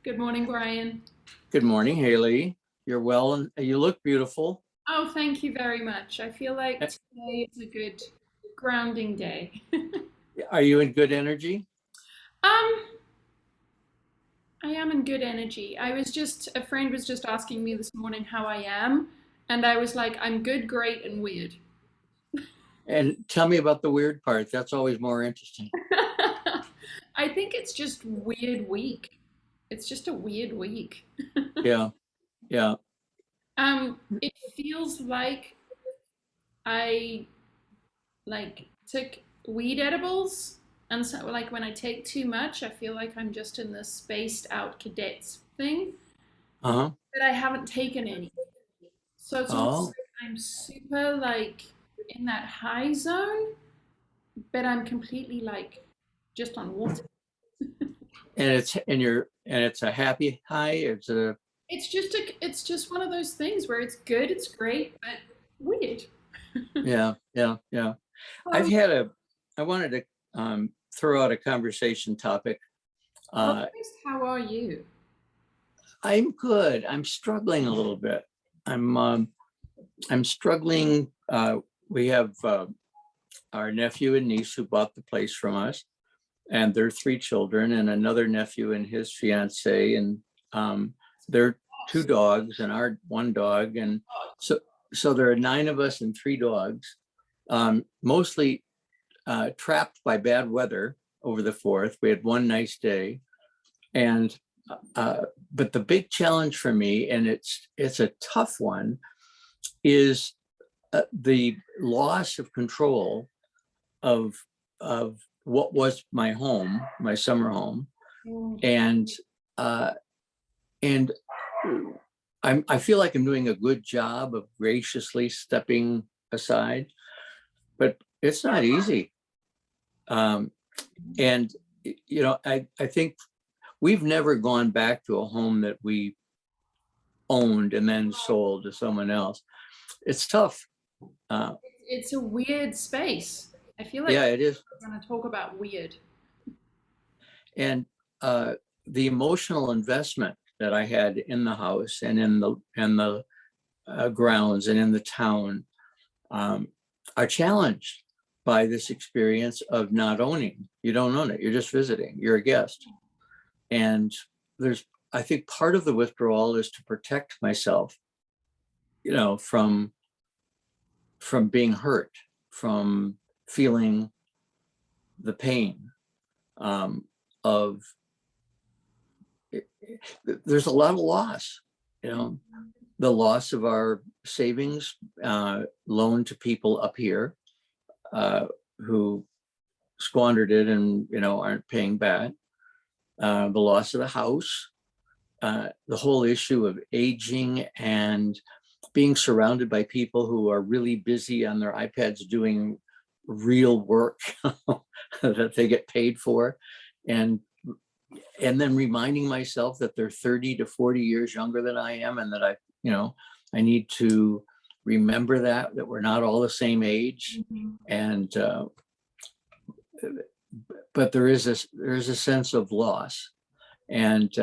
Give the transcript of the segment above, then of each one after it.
Good morning, Brian. Good morning, Hayley. You're well and you look beautiful. Oh, thank you very much. I feel like Uh, today is a good grounding day. Are you in good energy? Um, I am in good energy. A friend was just asking me this morning how I am, and I was like, I'm good, great, and weird. And tell me about the weird part. That's always more interesting. I think it's just weird week. It's just a weird week. Yeah, yeah. It feels like I took weed edibles, and so like when I take too much I feel like I'm just in this spaced out cadets thing, Uh-huh. but I haven't taken any, so it's almost Oh, like I'm super like in that high zone, but I'm completely like just on water. and it's a happy high. It's just one of those things where it's good, it's great, but weird. Yeah, yeah, yeah. I've um, had a I wanted to throw out a conversation topic. well, Uh first, how are you? I'm good. I'm struggling a little bit. I'm um I'm struggling. We have our nephew and niece who bought the place from us, and their three children, and another nephew and his fiance, and um, their two dogs, and our one dog, and so there are nine of us and three dogs, mostly trapped by bad weather over the Fourth. We had one nice day, and but the big challenge for me, and it's a tough one, is the loss of control of of what was my home, my summer home, Mm. and uh, and I feel like I'm doing a good job of graciously stepping aside, but it's not easy. Um, and I think we've never gone back to a home that we owned and then sold to someone else. It's tough. Uh, It's a weird space. I feel like yeah, it is. we're going to talk about weird. And uh, the emotional investment that I had in the house and in the grounds and in the town um, are challenged by this experience of not owning. You don't own it. You're just visiting. You're a guest. And there's, I think, part of the withdrawal is to protect myself, from being hurt, from feeling the pain um, of. There's a lot of loss, you know, the loss of our savings loaned to people up here uh, who squandered it and aren't paying back. The loss of the house, the whole issue of aging and being surrounded by people who are really busy on their iPads doing real work that they get paid for, and then reminding myself that they're 30 to 40 years younger than I am, and that I need to remember that we're not all the same age, Mhm. and but there is a sense of loss, and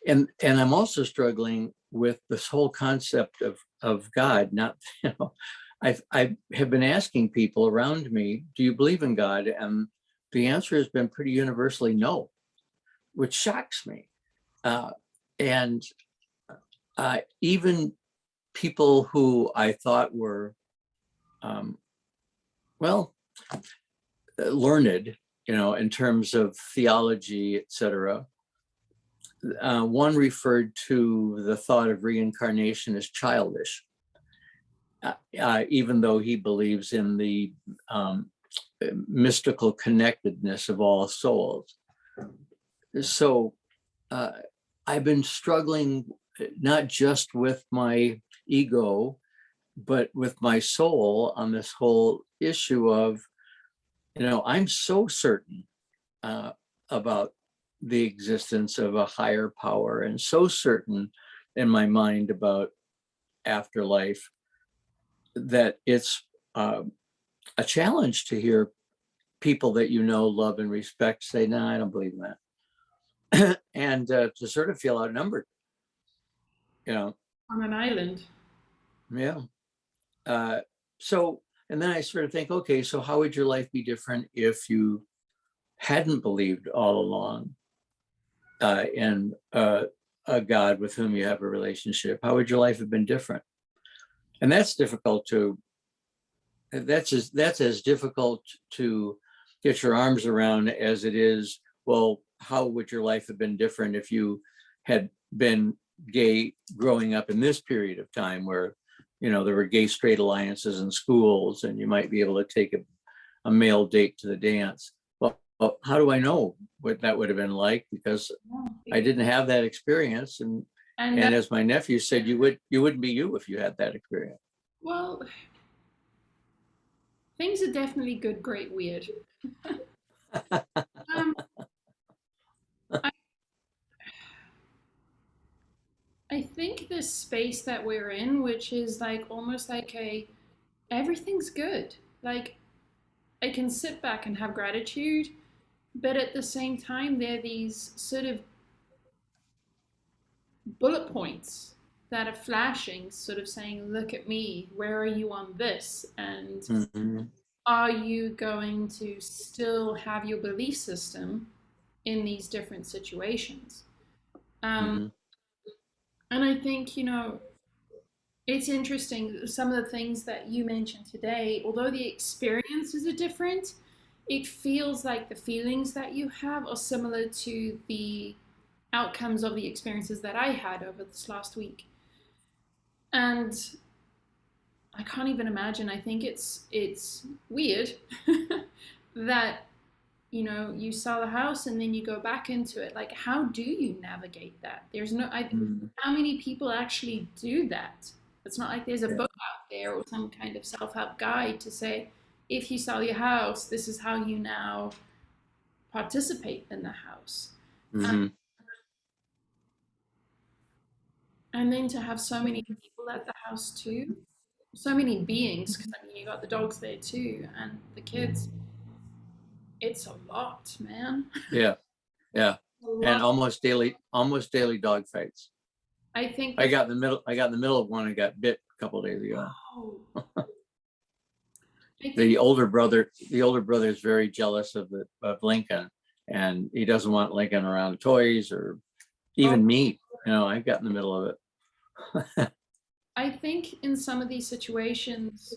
I'm also struggling with this whole concept of God. Not I have been asking people around me, do you believe in God? And the answer has been pretty universally no, which shocks me. And even people who I thought were um, well learned, in terms of theology, etc. One referred to the thought of reincarnation as childish, even though he believes in the mystical connectedness of all souls. So uh, I've been struggling not just with my ego, but with my soul on this whole issue of, I'm so certain uh, about the existence of a higher power, and so certain in my mind about afterlife, that it's uh, a challenge to hear people that love and respect say, "No, I don't believe in that." and to sort of feel outnumbered, you know. On an island. Yeah. Uh, so, and then I sort of think, okay, so how would your life be different if you hadn't believed all along in a God with whom you have a relationship? How would your life have been different? And that's difficult to, that's as difficult to get your arms around as it is, well, how would your life have been different if you had been gay growing up in this period of time where, there were gay straight alliances in schools and you might be able to take a male date to the dance. Well, how do I know what that would have been like? Because I didn't have that experience. And And and as my nephew said, you wouldn't be you if you had that experience. well, things are definitely good, great, weird. Um, I, I think this space that we're in, which is like almost like everything's good. Like I can sit back and have gratitude, but at the same time, there are these sort of bullet points that are flashing, sort of saying, look at me, where are you on this? And Mhm, are you going to still have your belief system in these different situations? Um, mhm, and I think, it's interesting, some of the things that you mentioned today, although the experiences are different, it feels like the feelings that you have are similar to the outcomes of the experiences that I had over this last week. And I can't even imagine. I think it's weird that you sell a house and then you go back into it. Like, how do you navigate that? There's no, mhm. how many people actually do that? It's not like there's a Yeah. book out there or some kind of self-help guide to say, if you sell your house, this is how you now participate in the house. Um, Mhm. and then to have so many people at the house too, so many beings, because I mean, you got the dogs there too, and the kids. It's a lot, man. Yeah. Yeah. A And lot. almost daily dog fights. I think I the got in the middle. I got in the middle of one and got bit a couple of days ago. oh, I think The older brother is very jealous of Lincoln, and he doesn't want Lincoln around toys or oh, even me. I got in the middle of it. I think in some of these situations,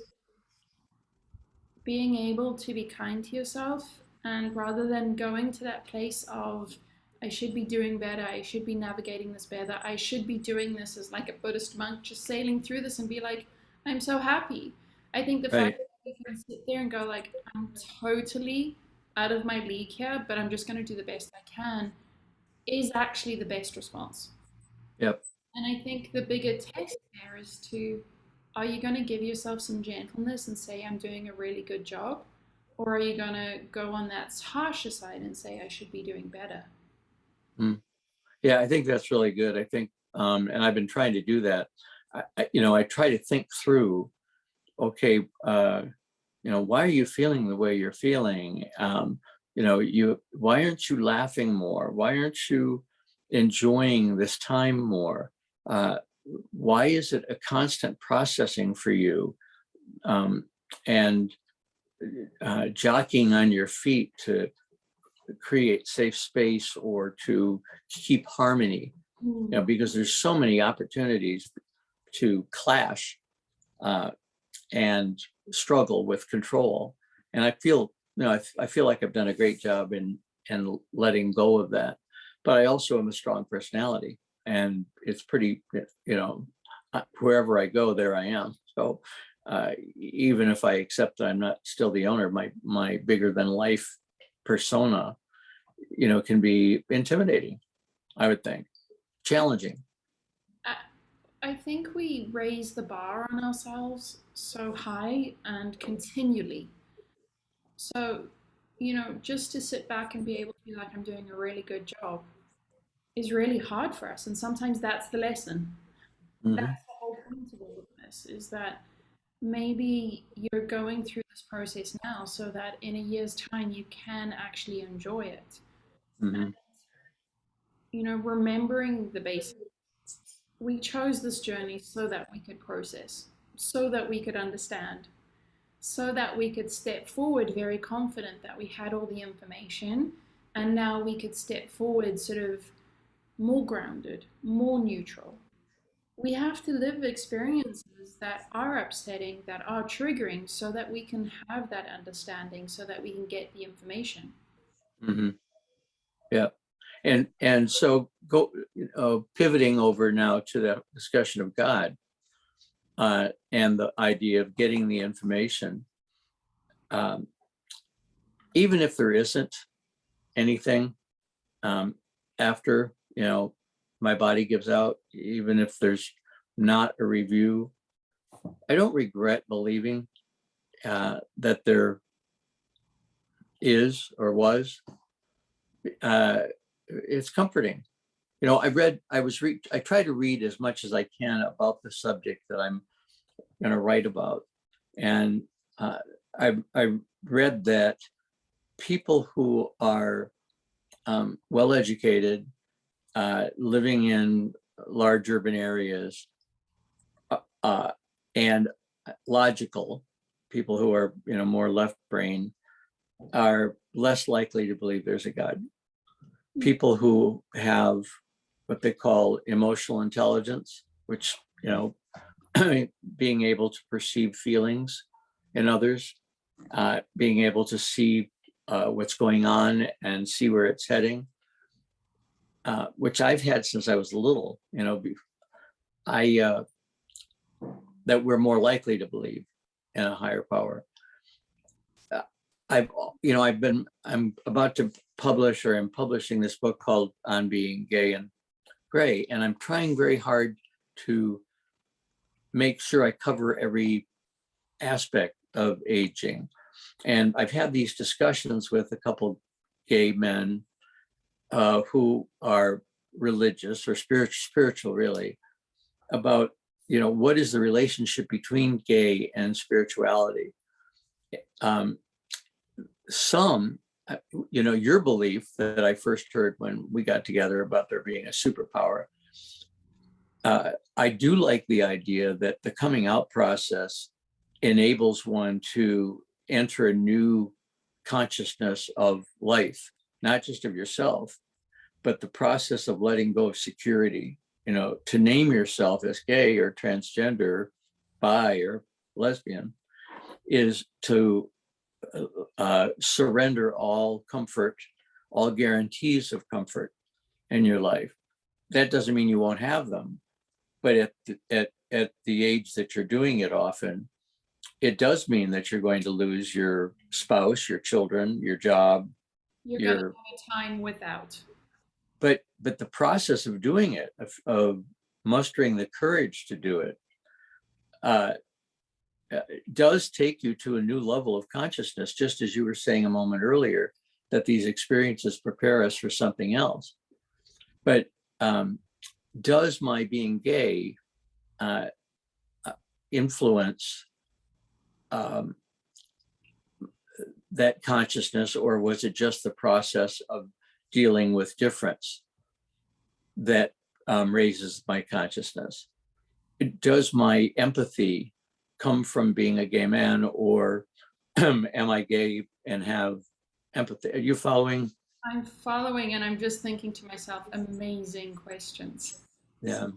being able to be kind to yourself and rather than going to that place of I should be doing better, I should be navigating this better, I should be doing this as like a Buddhist monk, just sailing through this and be like, I'm so happy. I think the fact Right. that we can sit there and go like, I'm totally out of my league here, but I'm just going to do the best I can is actually the best response. Yep. And I think the bigger test there is to are you going to give yourself some gentleness and say, I'm doing a really good job? Or are you going to go on that harsher side and say, I should be doing better? Mm. Yeah, I think that's really good. I think, and I've been trying to do that. I try to think through. Okay, why are you feeling the way you're feeling? Why aren't you laughing more? Why aren't you enjoying this time more? Uh, why is it a constant processing for you? And jockeying on your feet to create safe space or to keep harmony, Mm. because there's so many opportunities to clash uh, and struggle with control. And I feel like I've done a great job in letting go of that. But I also am a strong personality, and it's pretty, wherever I go, there I am. So even if I accept that I'm not still the owner, my bigger than life persona, can be intimidating. I would think challenging. I, I think we raise the bar on ourselves so high and continually. So, just to sit back and be able to be like, I'm doing a really good job is really hard for us. And sometimes that's the lesson. Hmm. That's the whole point of all of this is that maybe you're going through this process now so that in a year's time you can actually enjoy it. Hmm. remembering the basics. We chose this journey so that we could process, so that we could understand, so that we could step forward very confident that we had all the information, and now we could step forward sort of more grounded, more neutral. We have to live experiences that are upsetting, that are triggering, so that we can have that understanding, so that we can get the information. Mhm. Yeah. And so pivoting over now to the discussion of God, and the idea of getting the information, um, even if there isn't anything, after, my body gives out, even if there's not a review, I don't regret believing that there is or was. It's comforting. I try to read as much as I can about the subject that I'm going to write about. And uh, I read that people who are well educated, living in large urban areas, uh, and logical people who are more left brain are less likely to believe there's a God. People who have what they call emotional intelligence, which being able to perceive feelings in others, being able to see what's going on and see where it's heading, which I've had since I was little. I that we're more likely to believe in a higher power. I'm about to publish, or I'm publishing this book called On Being Gay and Gray, and I'm trying very hard to make sure I cover every aspect of aging. And I've had these discussions with a couple gay men who are religious or spiritual really, about what is the relationship between gay and spirituality. Um, some, your belief that I first heard when we got together about there being a superpower. I do like the idea that the coming out process enables one to enter a new consciousness of life, not just of yourself, but the process of letting go of security, to name yourself as gay or transgender, bi or lesbian, is to surrender all comfort, all guarantees of comfort in your life. That doesn't mean you won't have them, but at the age that you're doing it, often it does mean that you're going to lose your spouse, your children, your job, You're going to your have a time without. but the process of doing it, of mustering the courage to do it, uh, does take you to a new level of consciousness, just as you were saying a moment earlier, that these experiences prepare us for something else. But does my being gay uh, influence um, that consciousness, or was it just the process of dealing with difference that raises my consciousness? Does my empathy come from being a gay man, or am I gay and have empathy? Are you following? I'm following, and I'm just thinking to myself, amazing questions. Yeah.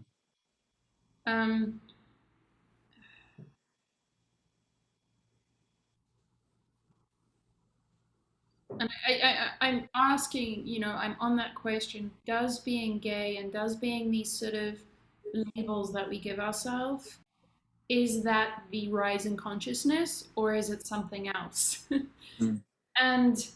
Um, and I'm asking, I'm on that question, does being gay and does being these sort of labels that we give ourselves, is that the rise in consciousness or is it something else? Mm-hmm. And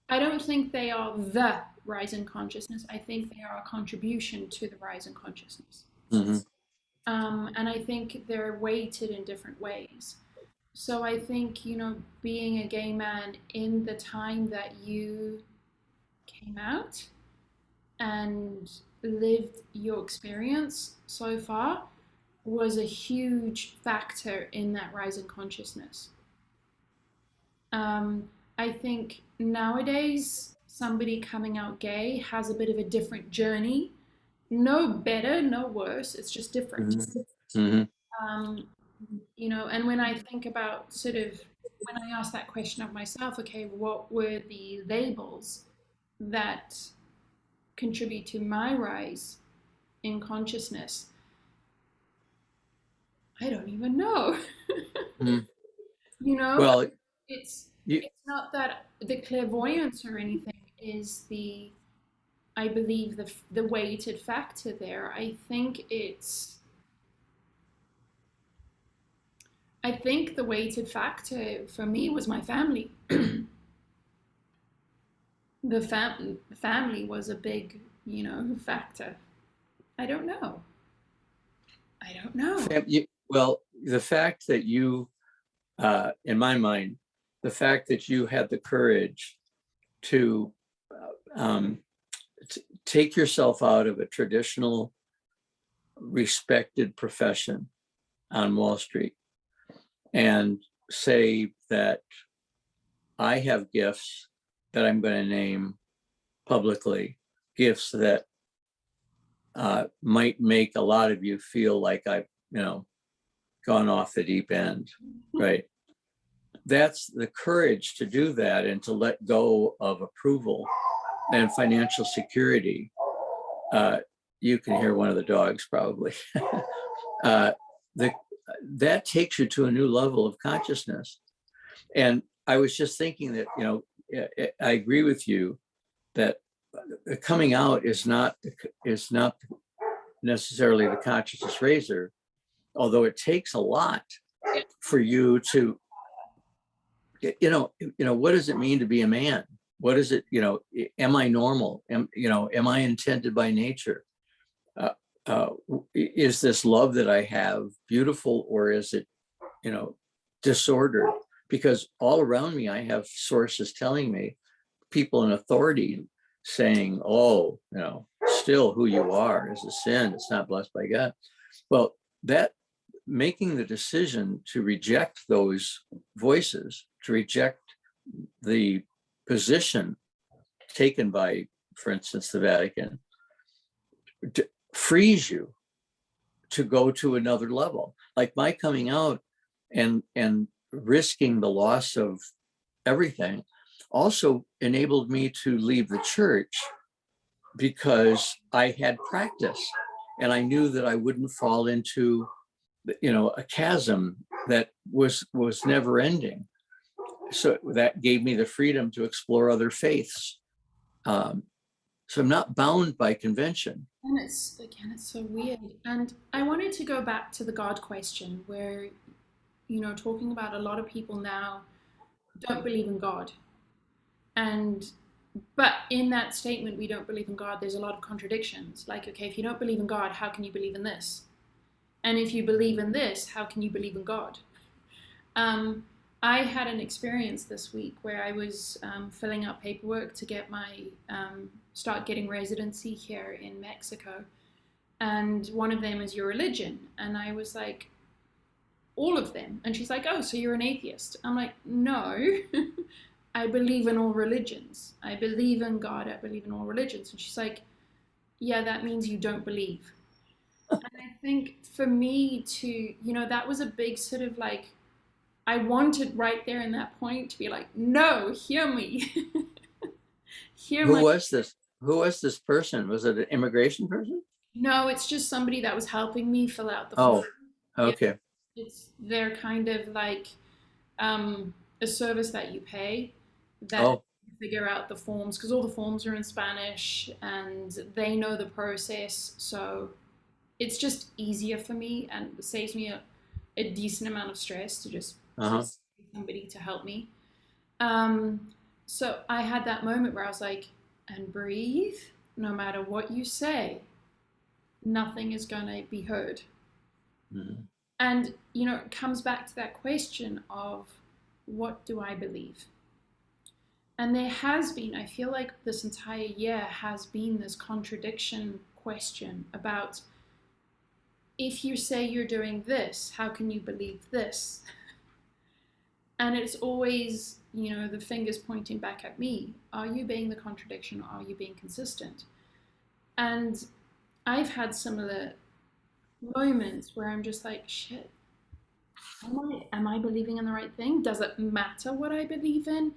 I don't think they are the rise in consciousness. I think they are a contribution to the rise in consciousness. And I think they're weighted in different ways. So I think, being a gay man in the time that you came out and lived your experience so far was a huge factor in that rise in consciousness. Um, I think nowadays somebody coming out gay has a bit of a different journey. No better, no worse. It's just different. Mhm. Mhm. Um, and when I think about sort of when I ask that question of myself, okay, what were the labels that contribute to my rise in consciousness? I don't even know. Mhm. you know, Well, it's you, it's not that the clairvoyance or anything is the I believe the weighted factor there. I think the weighted factor for me was my family. The family was a big, factor. I don't know. I don't know. well, the fact that you, in my mind, the fact that you had the courage to um, take yourself out of a traditional, respected profession on Wall Street and say that I have gifts that I'm going to name publicly, gifts that might make a lot of you feel like I've, gone off the deep end, right? That's the courage to do that and to let go of approval and financial security. Uh, you can hear one of the dogs probably. uh, the, that takes you to a new level of consciousness. And I was just thinking that, I agree with you that coming out is not necessarily the consciousness raiser, although it takes a lot Yeah. for you to, what does it mean to be a man? What is it, am I normal? Am I intended by nature? Uh, uh, is this love that I have beautiful, or is it, disordered? Because all around me, I have sources telling me, people in authority saying, oh, still who you are is a sin. It's not blessed by God. Well, that making the decision to reject those voices, to reject the position taken by, for instance, the Vatican, frees you to go to another level. Like my coming out and risking the loss of everything also enabled me to leave the church because I had practice and I knew that I wouldn't fall into, a chasm that was never ending. So that gave me the freedom to explore other faiths. So I'm not bound by convention. And it's so weird. And I wanted to go back to the God question where, talking about a lot of people now don't believe in God. And but in that statement, we don't believe in God, there's a lot of contradictions. Like, okay, if you don't believe in God, how can you believe in this? And if you believe in this, how can you believe in God? Um, I had an experience this week where I was filling out paperwork to get my start getting residency here in Mexico, and one of them is your religion, and I was like, all of them, and she's like, oh, so you're an atheist? I'm like, no. I believe in all religions. I believe in God. I believe in all religions. And she's like, yeah, that means you don't believe. And I think for me to, that was a big sort of like, I wanted right there in that point to be like, no, hear me. hear Who my. was this? Who was this person? Was it an immigration person? No, it's just somebody that was helping me fill out the form. Oh, Yeah, okay. it's they're kind of like um, a service that you pay that Oh, figure out the forms because all the forms are in Spanish and they know the process. So it's just easier for me and saves me a decent amount of stress to just uh-huh. somebody to help me. Um, so I had that moment where I was like, and breathe, no matter what you say, nothing is going to be heard. Mhm. And, it comes back to that question of what do I believe? And there has been, I feel like this entire year has been this contradiction question about if you say you're doing this, how can you believe this? And it's always the fingers pointing back at me. Are you being the contradiction, or are you being consistent? And I've had similar moments where I'm just like, shit, am I believing in the right thing? Does it matter what I believe in?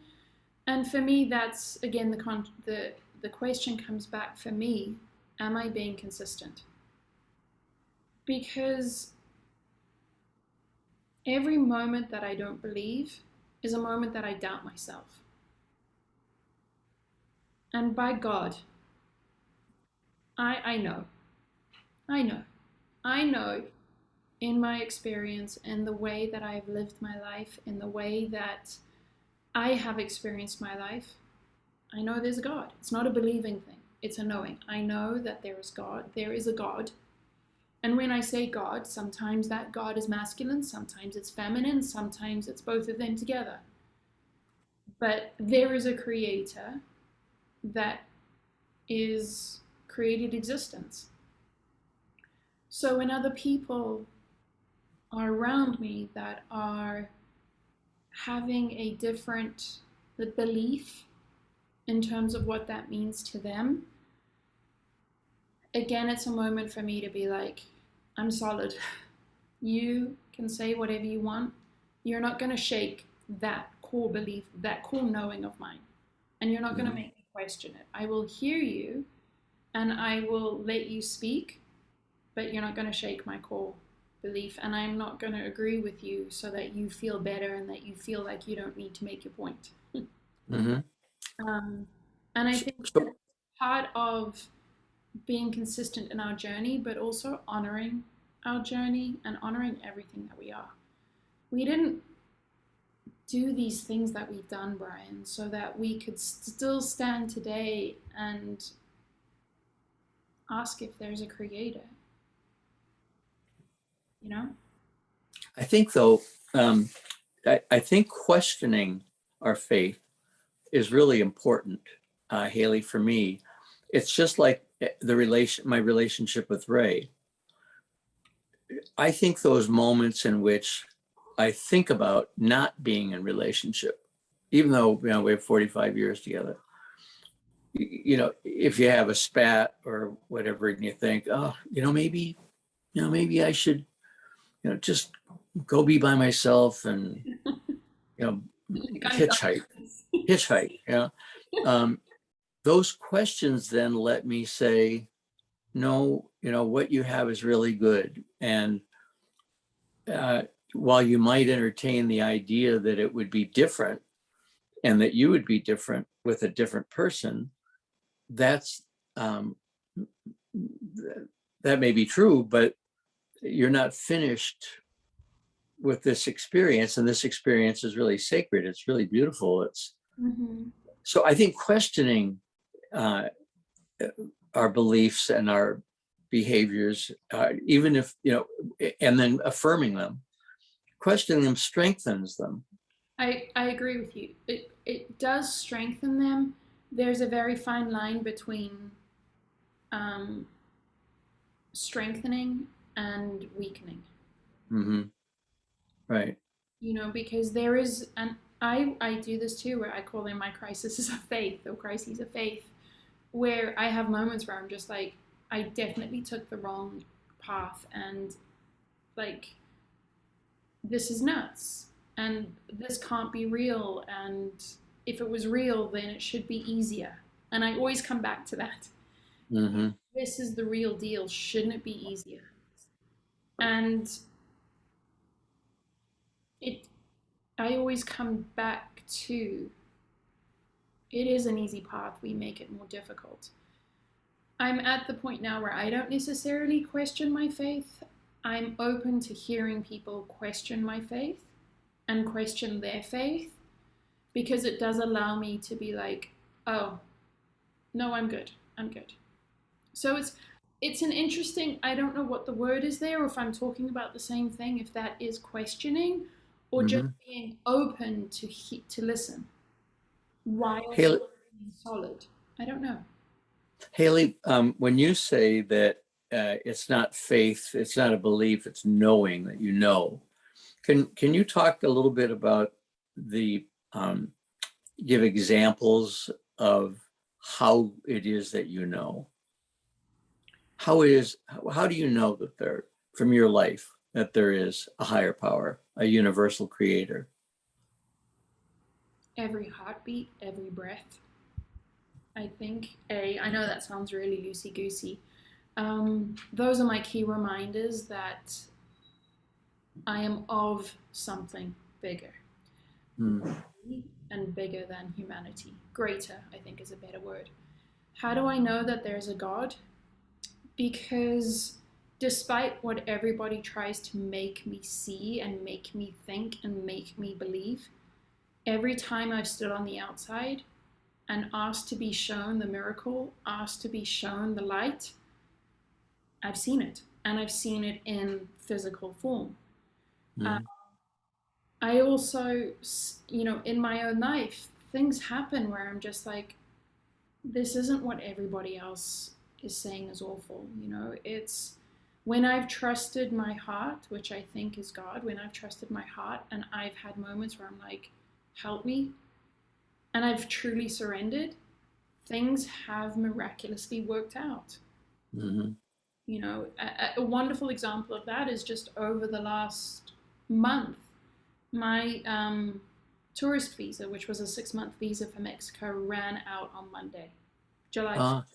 And for me, that's again the question comes back for me: am I being consistent? Because every moment that I don't believe is a moment that I doubt myself. And by God, I know, I know, I know in my experience, in the way that I've lived my life, in the way that I have experienced my life, I know there's a God. It's not a believing thing, it's a knowing. I know that there is God, there is a God. And when I say God, sometimes that God is masculine, sometimes it's feminine, sometimes it's both of them together. But there is a creator that is created existence. So when other people are around me that are having a different belief in terms of what that means to them, again, it's a moment for me to be like, I'm solid. You can say whatever you want. You're not going to shake that core belief, that core knowing of mine. And you're not going to Mhm. make me question it. I will hear you and I will let you speak, but you're not going to shake my core belief. And I'm not going to agree with you so that you feel better and that you feel like you don't need to make your point. Mhm. Um, and I So, think that's so part of being consistent in our journey, but also honoring our journey and honoring everything that we are. We didn't do these things that we've done, Brian, so that we could still stand today and ask if there's a creator, you know? I think though, um, I think questioning our faith is really important, Haley, for me. It's just like my relationship with Ray. I think those moments in which I think about not being in relationship, even though we have 45 years together. If you have a spat or whatever, and you think, oh, maybe I should, just go be by myself and you know I've done hitchhike, this. hitchhike. Um, those questions then let me say, no, what you have is really good, and uh, while you might entertain the idea that it would be different and that you would be different with a different person, that's um, that may be true, but you're not finished with this experience, and this experience is really sacred. It's really beautiful. Mm-hmm. So I think questioning uh, our beliefs and our behaviors, even if and then affirming them, questioning them strengthens them. I agree with you. It does strengthen them. There's a very fine line between um, strengthening and weakening. Hmm. Right. Because there is, and I do this too, where I call them my crises of faith or crises of faith, where I have moments where I'm just like, I definitely took the wrong path, and like, this is nuts, and this can't be real, and if it was real, then it should be easier. And I always come back to that. Hmm. This is the real deal. Shouldn't it be easier? And it, I always come back to it is an easy path. We make it more difficult. I'm at the point now where I don't necessarily question my faith. I'm open to hearing people question my faith and question their faith because it does allow me to be like, oh, no, I'm good. I'm good. So it's an interesting, I don't know what the word is there, or if I'm talking about the same thing, if that is questioning or just Hmm. being open to listen while still Haley, being solid. I don't know. Haley, when you say that it's not faith, it's not a belief, it's knowing that you know. Can you talk a little bit about the give examples of how it is that you know? How do you know that there, from your life, that there is a higher power, a universal creator? Every heartbeat, every breath. I think I know that sounds really loosey goosey. Those are my key reminders that I am of something bigger Mm, and bigger than humanity. Greater, I think, is a better word. How do I know that there's a God? Because despite what everybody tries to make me see and make me think and make me believe, every time I've stood on the outside and asked to be shown the miracle, asked to be shown the light, I've seen it. And I've seen it in physical form. Uh, mm, I also, in my own life, things happen where I'm just like, this isn't what everybody else is saying is awful. It's when I've trusted my heart, which I think is God, when I've trusted my heart and I've had moments where I'm like, help me, and I've truly surrendered, things have miraculously worked out. mhm. A wonderful example of that is just over the last month, my tourist visa, which was a 6-month visa for Mexico, ran out on Monday, July 1st. Ah,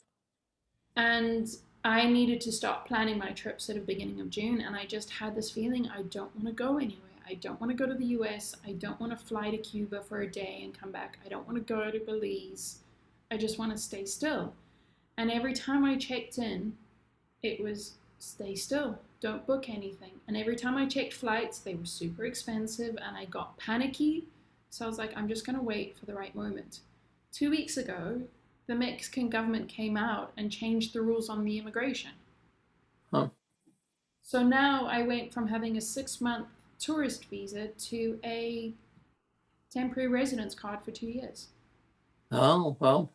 And I needed to start planning my trips at the beginning of June. And I just had this feeling I don't want to go anywhere. I don't want to go to the US. I don't want to fly to Cuba for a day and come back. I don't want to go to Belize. I just want to stay still. And every time I checked in, it was stay still, don't book anything. And every time I checked flights, they were super expensive and I got panicky. So I was like, I'm just going to wait for the right moment. 2 weeks ago, the Mexican government came out and changed the rules on the immigration. huh. So now I went from having a 6-month tourist visa to a temporary residence card for 2 years. Oh, well,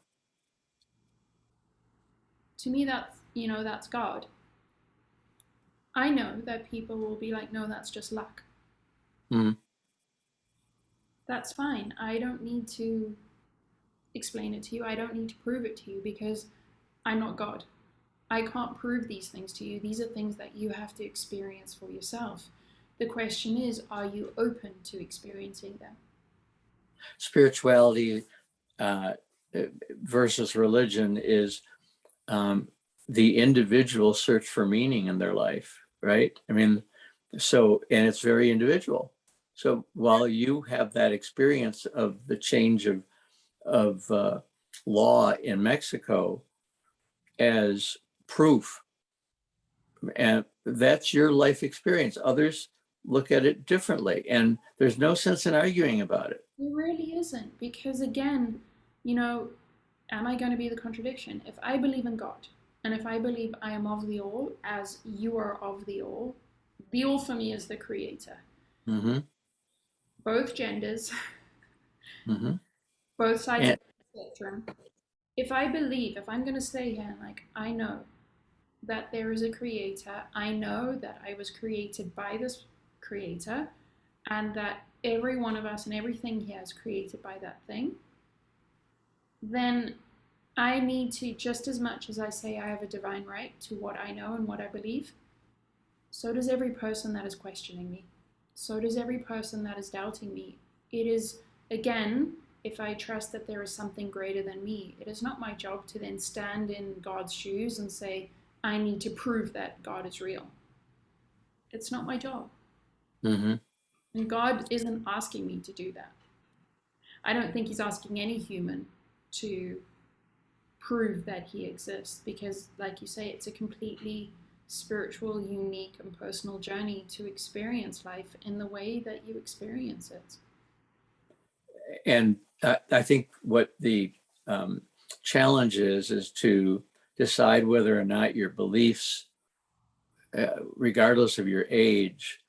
To me, that's God. I know that people will be like, no, that's just luck. mm, That's fine. I don't need to explain it to you. I don't need to prove it to you because I'm not God. I can't prove these things to you. These are things that you have to experience for yourself. The question is, are you open to experiencing them? spirituality uh, versus religion is um, the individual search for meaning in their life, right? I mean, and it's very individual. So while you have that experience of the change of law in Mexico as proof, and that's your life experience. Others look at it differently, and there's no sense in arguing about it. It really isn't because, again, you know, am I going to be the contradiction? If I believe in God and if I believe I am of the all as you are of the all for me is the creator. Mm-hmm, Both genders, mm-hmm. both sides of And the spectrum. If I'm going to stay here and like, I know that there is a creator, I know that I was created by this creator, and that every one of us and everything here is created by that thing, then I need to, just as much as I say I have a divine right to what I know and what I believe, so does every person that is questioning me. So does every person that is doubting me. It is, again, if I trust that there is something greater than me, it is not my job to then stand in God's shoes and say, I need to prove that God is real. It's not my job. mm-hmm. And God isn't asking me to do that. I don't think He's asking any human to prove that He exists because, like you say, it's a completely spiritual, unique, and personal journey to experience life in the way that you experience it. And I think what the um, challenge is to decide whether or not your beliefs, regardless of your age,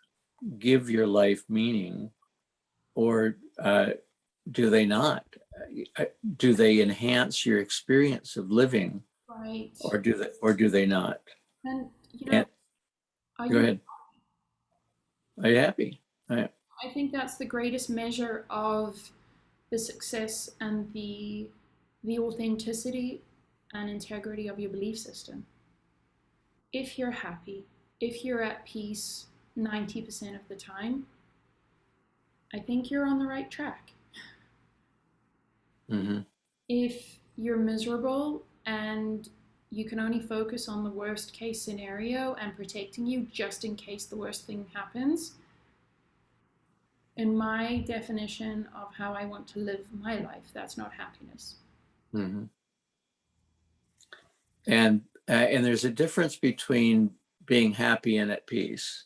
give your life meaning, or do they not? Do they enhance your experience of living, Right. or do they not? And, And are go you? ahead. Are you happy? I, I think that's the greatest measure of the success and the authenticity and integrity of your belief system. If you're happy, if you're at peace 90% of the time, I think you're on the right track. Hmm. If you're miserable and you can only focus on the worst case scenario and protecting you just in case the worst thing happens, in my definition of how I want to live my life, that's not happiness. Hmm. And there's a difference between being happy and at peace,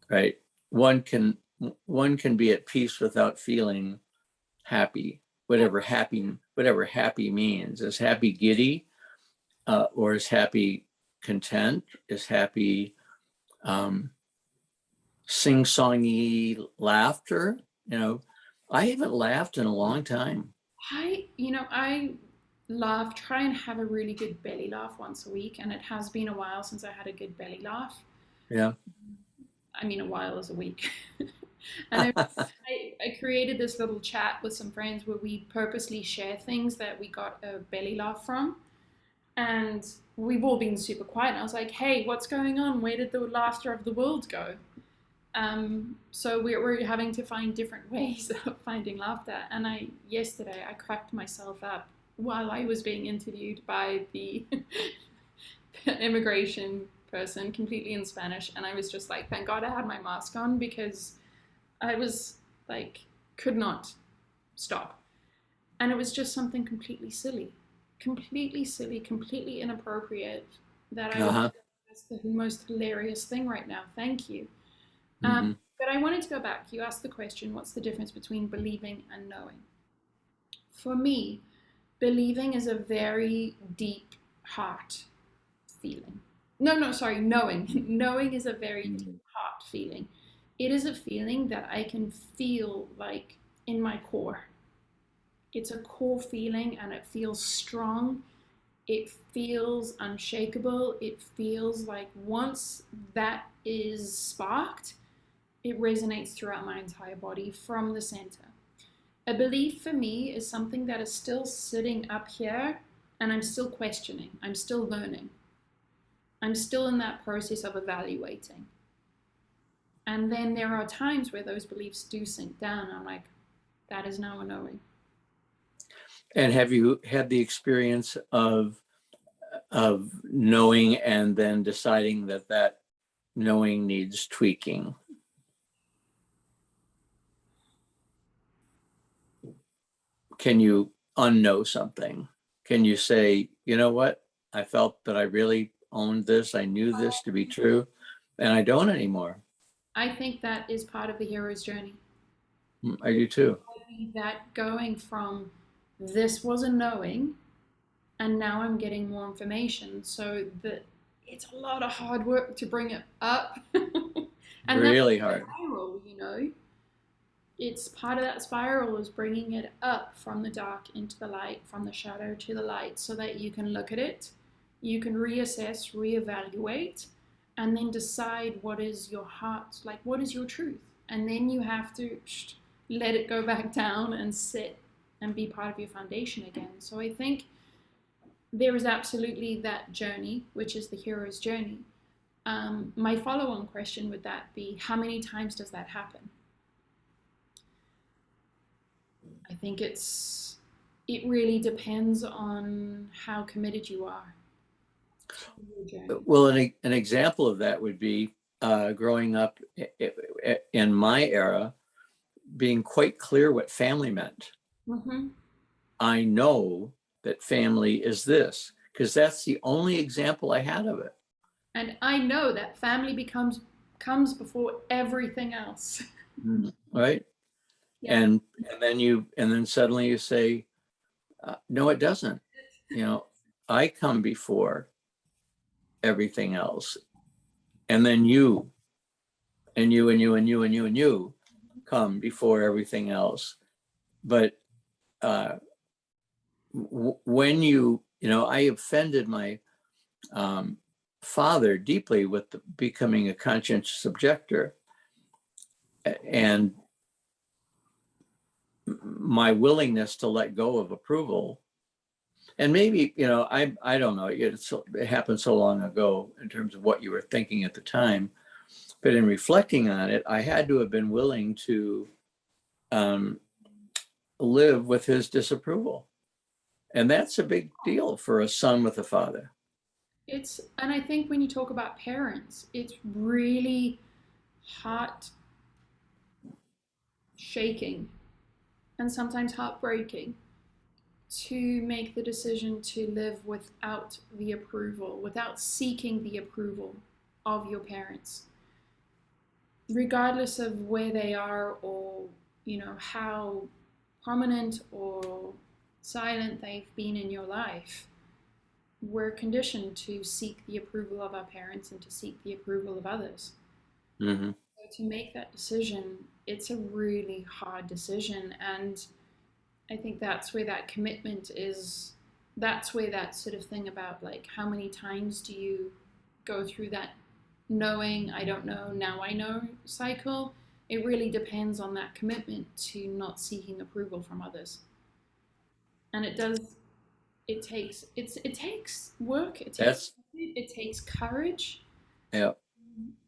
right? One can one can be at peace without feeling happy, Yeah. whatever happy means. Is happy giddy, or is happy content? Is happy um, sing-songy laughter? You know, I haven't laughed in a long time. I laugh, try and have a really good belly laugh once a week, and it has been a while since I had a good belly laugh. Yeah. I mean, a while is a week. And I created this little chat with some friends where we purposely share things that we got a belly laugh from. And we've all been super quiet. And I was like, hey, what's going on? Where did the laughter of the world go? So we're having to find different ways of finding laughter. And yesterday I cracked myself up while I was being interviewed by the immigration person completely in Spanish. And I was just like, thank God I had my mask on because I was like, could not stop. And it was just something completely silly, completely inappropriate that I was, Uh-huh. that's the most hilarious thing right now. Thank you. Um, Hmm. but I wanted to go back. You asked the question, what's the difference between believing and knowing? For me, believing is a very deep heart feeling. No, sorry, knowing. Knowing is a very deep heart feeling. It is a feeling that I can feel like in my core. It's a core feeling and it feels strong. It feels unshakable. It feels like once that is sparked, it resonates throughout my entire body from the center. A belief for me is something that is still sitting up here and I'm still questioning. I'm still learning. I'm still in that process of evaluating. And then there are times where those beliefs do sink down. I'm like, that is now a knowing. And have you had the experience of knowing and then deciding that that knowing needs tweaking? Can you unknow something? Can you say, you know what? I felt that I really owned this. I knew this to be true, and I don't anymore. I think that is part of the hero's journey. I do too. That going from this was a knowing and now I'm getting more information. So that it's a lot of hard work to bring it up. And that's Really the hard. spiral, you know. It's part of that spiral is bringing it up from the dark into the light, from the shadow to the light, so that you can look at it, you can reassess, reevaluate, and then decide what is your heart, like what is your truth. And then you have to let it go back down and sit and be part of your foundation again. So I think there is absolutely that journey, which is the hero's journey. My follow on question would that be how many times does that happen? I think it really depends on how committed you are to your journey. Well, an example of that would be growing up in my era, being quite clear what family meant. Mm-hmm. I know that family is this because that's the only example I had of it. And I know that family becomes comes before everything else. Right. Yeah. And then suddenly you say, no, it doesn't. You know, I come before everything else. And then you and you and you and you and you and you come before everything else. But when I offended my father deeply with becoming a conscientious objector. And my willingness to let go of approval. And maybe, I don't know, it happened so long ago in terms of what you were thinking at the time. But in reflecting on it, I had to have been willing to um, live with his disapproval. And that's a big deal for a son with a father. And I think when you talk about parents, it's really heart shaking and sometimes heartbreaking to make the decision to live without the approval, without seeking the approval of your parents, regardless of where they are, or how prominent or silent they've been in your life. We're conditioned to seek the approval of our parents and to seek the approval of others. Mm-hmm. So to make that decision, it's a really hard decision. And I think that's where that commitment is. That's where that sort of thing about, like, how many times do you go through that knowing, I don't know, now I know cycle. It really depends on that commitment to not seeking approval from others. And it takes work, That's, it takes courage. yeah.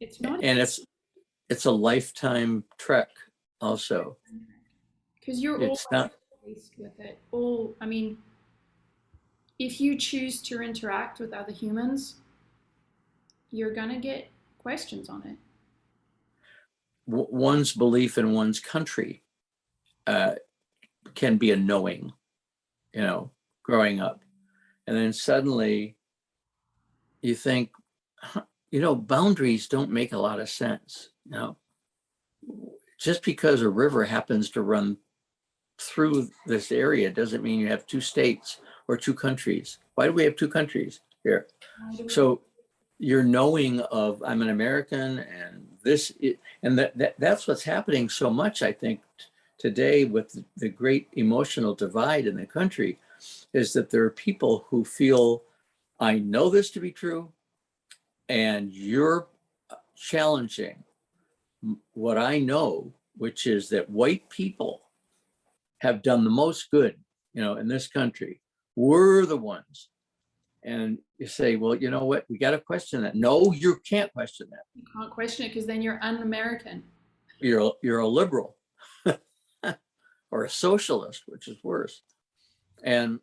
It's not And it's a lifetime trek also. because you're always It's not, faced with it. All I mean, if you choose to interact with other humans, you're gonna get questions on it. one's belief in one's country uh, can be a knowing, growing up. And then suddenly you think, boundaries don't make a lot of sense. Just because a river happens to run through this area doesn't mean you have two states or two countries. Why do we have two countries here? So you're knowing of, I'm an American, and that's what's happening so much, I think, today with the great emotional divide in the country, is that there are people who feel, I know this to be true, and you're challenging what I know, which is that white people have done the most good, in this country. We're the ones. And you say, well, you know what? We got to question that. No, you can't question that. You can't question it because then you're un-American. You're a liberal or a socialist, which is worse. And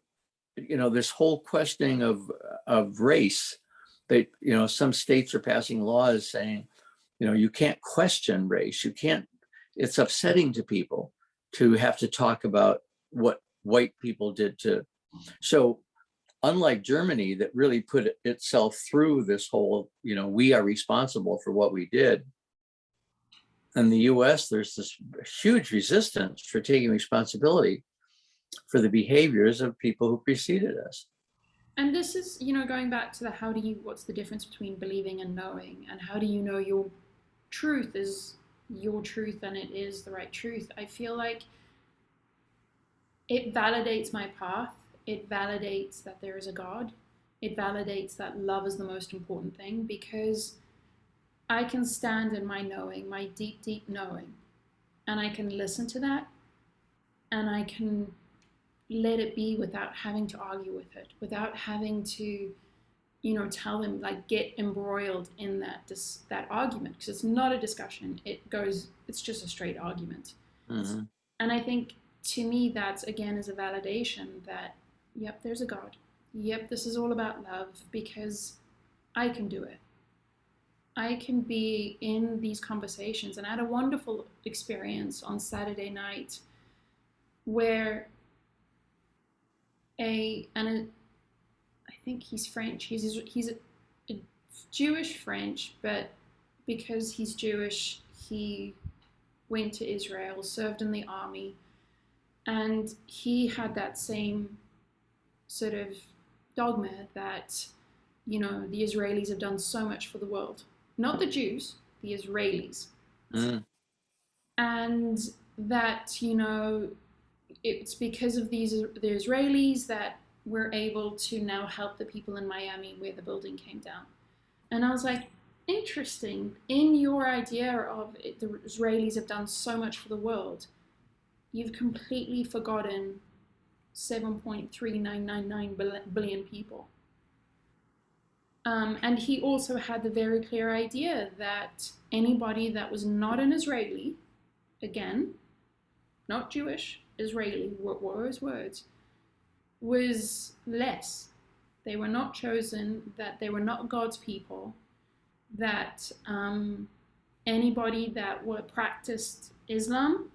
this whole questioning of race, that some states are passing laws saying, you can't question race. You can't. It's upsetting to people to have to talk about what white people did to. So unlike Germany, that really put itself through this whole, we are responsible for what we did. In the US, there's this huge resistance for taking responsibility for the behaviors of people who preceded us. And this is, going back to what's the difference between believing and knowing, and how do you know your truth is your truth and it is the right truth? I feel like it validates my path. It validates that there is a God. It validates that love is the most important thing, because I can stand in my knowing, my deep, deep knowing, and I can listen to that, and I can let it be without having to argue with it, without having to, tell them, like, get embroiled in that argument, because it's not a discussion. It's just a straight argument. Mm-hmm. And I think, to me, that's, again, is a validation that, yep, there's a God. Yep, this is all about love, because I can do it. I can be in these conversations. And I had a wonderful experience on Saturday night where I think he's French. He's a Jewish French, but because he's Jewish, he went to Israel, served in the army, and he had that same sort of dogma that, the Israelis have done so much for the world. Not the Jews, the Israelis. Mm. And that, it's because of the Israelis that we're able to now help the people in Miami where the building came down. And I was like, interesting. In your idea of it, the Israelis have done so much for the world, you've completely forgotten 7.3999 billion people. And he also had the very clear idea that anybody that was not an Israeli, again, not Jewish, Israeli, what were his words, was less. They were not chosen, that they were not God's people, that anybody that were practiced Islam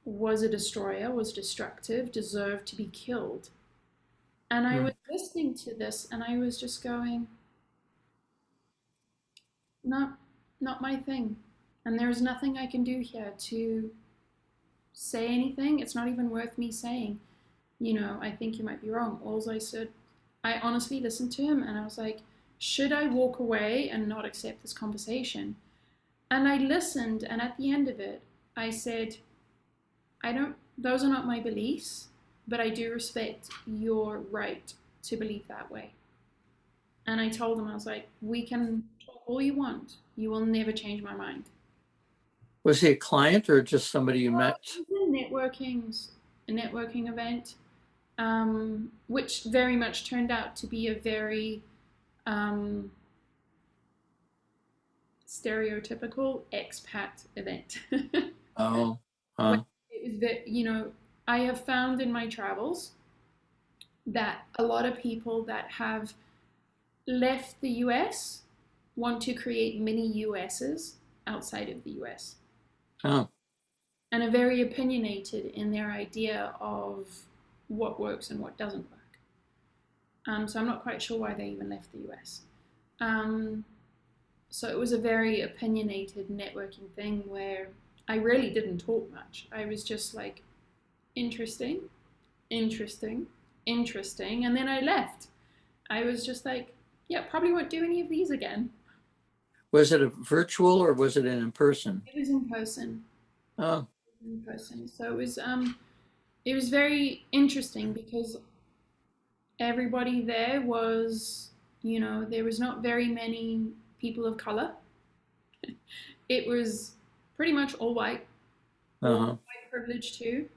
was a destroyer, was destructive, deserved to be killed. And I was Mm. listening to this and I was just going, no, not my thing. And there's nothing I can do here to say anything. It's not even worth me saying, I think you might be wrong. All I said, I honestly listened to him and I was like, should I walk away and not accept this conversation? And I listened, and at the end of it, I said, those are not my beliefs, but I do respect your right to believe that way. And I told him, I was like, we can talk all you want. You will never change my mind. Was he a client or just somebody you met? A networking event, which very much turned out to be a very um, stereotypical expat event. Oh, When huh. it was that, I have found in my travels that a lot of people that have left the US want to create mini USs outside of the US Oh, and are very opinionated in their idea of what works and what doesn't work. So I'm not quite sure why they even left the US. Um, so it was a very opinionated networking thing where I really didn't talk much. I was just like, interesting, interesting, interesting. And then I left. I was just like, yeah, probably won't do any of these again. was it a virtual or was it in person? It was in person. Oh, In person. So it was very interesting because everybody there was, there was not very many people of color. It was pretty much all uh-huh. white privilege too.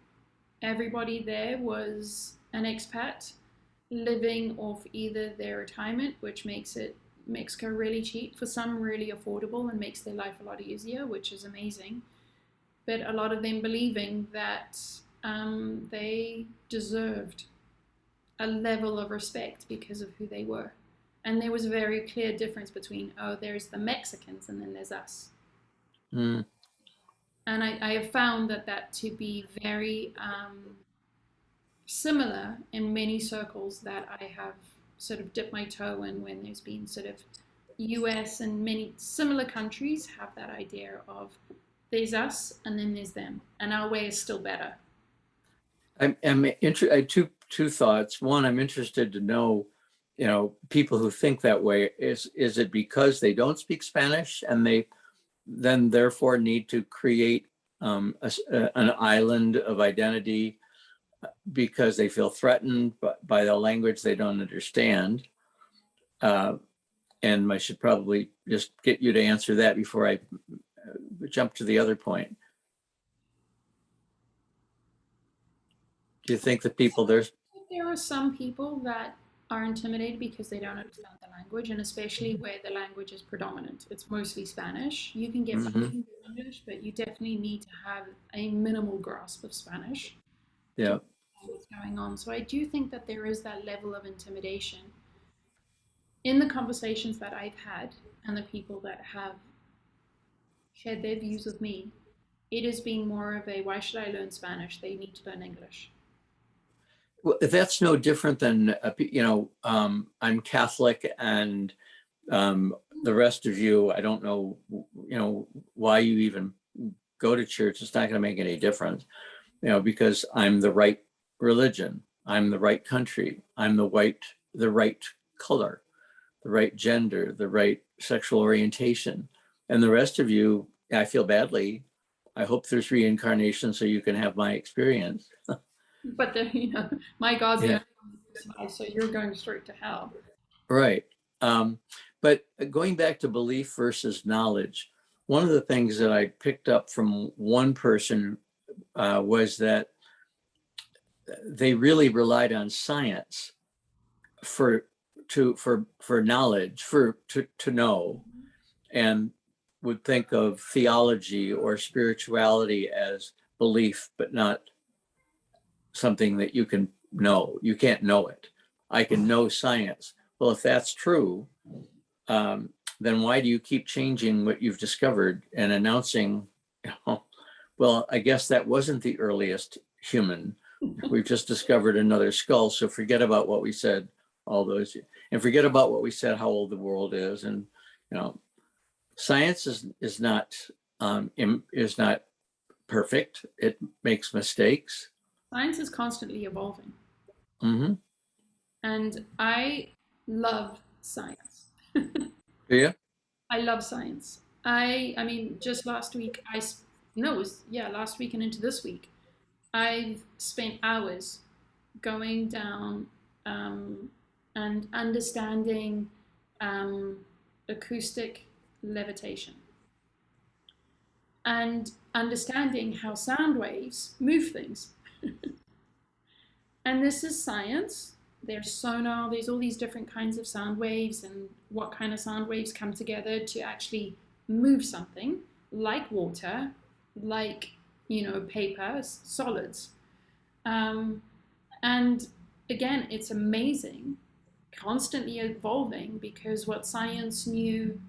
Everybody there was an expat living off either their retirement, which makes Mexico really cheap, for some really affordable and makes their life a lot easier, which is amazing. But a lot of them believing that they deserved a level of respect because of who they were. And there was a very clear difference between, oh, there's the Mexicans and then there's us. Mm. And I have found that to be very similar in many circles that I have sort of dipped my toe in when there's been sort of US and many similar countries have that idea of there's us and then there's them, and our way is still better. I had two thoughts. One, I'm interested to know, people who think that way. Is it because they don't speak Spanish and they then therefore need to create an island of identity because they feel threatened by the language they don't understand? Uh, and I should probably just get you to answer that before I jump to the other point. Do you think the people there's There are some people that are intimidated because they don't understand the language, and especially where the language is predominant. It's mostly Spanish. You can get by Mhm. with English, but you definitely need to have a minimal grasp of Spanish to Yeah. understand what's going on. So I do think that there is that level of intimidation in the conversations that I've had and the people that have shared their views with me. It has been more of a why should I learn Spanish? They need to learn English. Well, that's no different than, I'm Catholic and the rest of you, I don't know, why you even go to church. It's not going to make any difference, because I'm the right religion. I'm the right country. I'm the right color, the right gender, the right sexual orientation. And the rest of you, I feel badly. I hope there's reincarnation so you can have my experience. But then, my God's the Yeah. only one that survives, so you're going straight to hell. Right. Um, but going back to belief versus knowledge, one of the things that I picked up from one person was that they really relied on science for knowledge, to know, and would think of theology or spirituality as belief, but not something that you can know. You can't know it. I can know science. Well, if that's true, then why do you keep changing what you've discovered and announcing, well, I guess that wasn't the earliest human. We've just discovered another skull. So forget about what we said all those, and forget about what we said, how old the world is. And, science is not perfect. It makes mistakes. Science is constantly evolving. Mm-hmm. And I love science. Yeah. I love science. I mean, just last week, no, it was, yeah, last week and into this week, I've spent hours going down and understanding um, acoustic levitation and understanding how sound waves move things. And this is science. There's sonar, there's all these different kinds of sound waves, and what kind of sound waves come together to actually move something like water, like, paper, solids. Um, and again, it's amazing, constantly evolving, because what science knew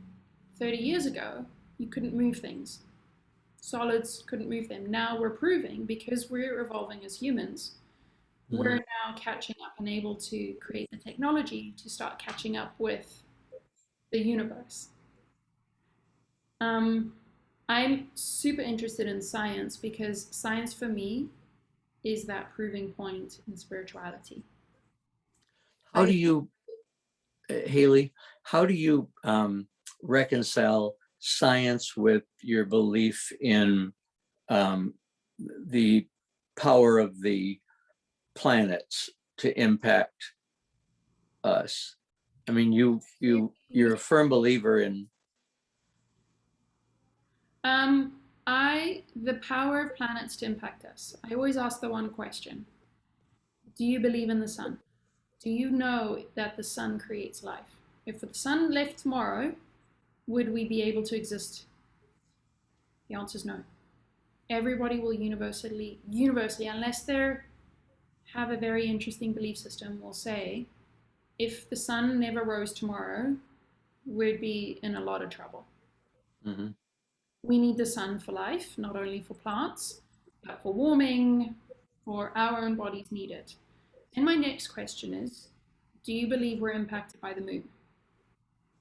30 years ago, you couldn't move things. Solids couldn't move them. Now we're proving, because we're evolving as humans, we're now catching up and able to create the technology to start catching up with the universe. Um, I'm super interested in science because science for me is that proving point in spirituality. How do I you, Hayley, how do you reconcile science with your belief in the power of the planets to impact us? I mean, you're a firm believer in. um the power of planets to impact us. I always ask the one question: do you believe in the sun? Do you know that the sun creates life? If the sun left tomorrow, would we be able to exist? The answer is no. Everybody will universally, unless they have a very interesting belief system, will say, if the sun never rose tomorrow, we'd be in a lot of trouble. Mhm. We need the sun for life, not only for plants, but for warming, for our own bodies need it. And my next question is, do you believe we're impacted by the moon?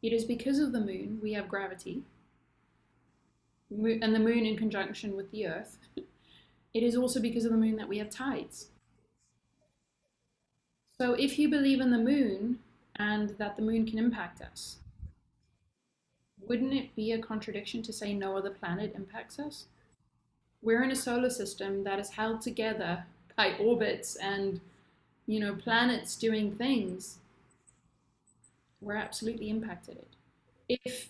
It is because of the moon we have gravity, and the moon in conjunction with the earth. It is also because of the moon that we have tides. So if you believe in the moon and that the moon can impact us, wouldn't it be a contradiction to say no other planet impacts us? We're in a solar system that is held together by orbits and, planets doing things. We're absolutely impacted. If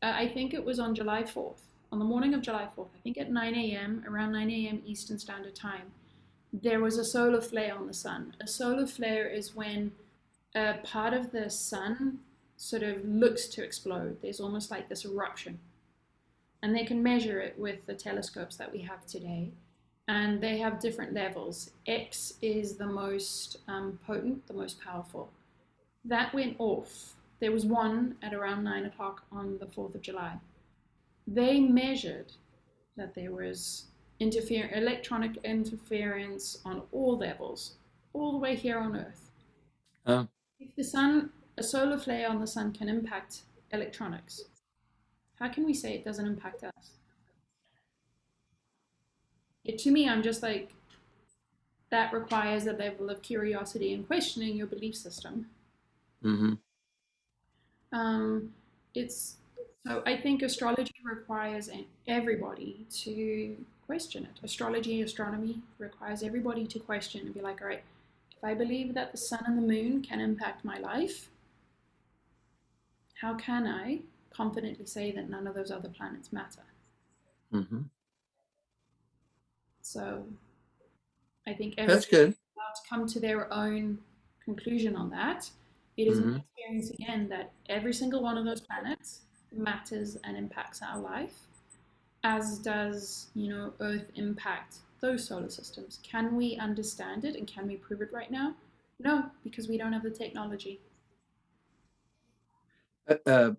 I think it was on July 4th, on the morning of July 4th, I think at 9 a.m., around 9 a.m. Eastern Standard Time, there was a solar flare on the sun. A solar flare is when a part of the sun sort of looks to explode. There's almost like this eruption. And they can measure it with the telescopes that we have today. And they have different levels. X is the most potent, the most powerful. That went off. There was one at around 9 o'clock on the 4th of July. They measured that there was electronic interference on all levels, all the way here on Earth. Uh, If the sun, a solar flare on the sun can impact electronics, how can we say it doesn't impact us? To me, I'm just like, that requires a level of curiosity and questioning your belief system. mhm. Um, it's so I think astrology requires everybody to question it. Astrology, astronomy requires everybody to question and be like, all right, if I believe that the sun and the moon can impact my life, how can I confidently say that none of those other planets matter? Mhm. So I think That's everybody's good. allowed to come to their own conclusion on that. It is my Hmm. experience again that every single one of those planets matters and impacts our life, as does, Earth impact those solar systems. Can we understand it and can we prove it right now? No, because we don't have the technology.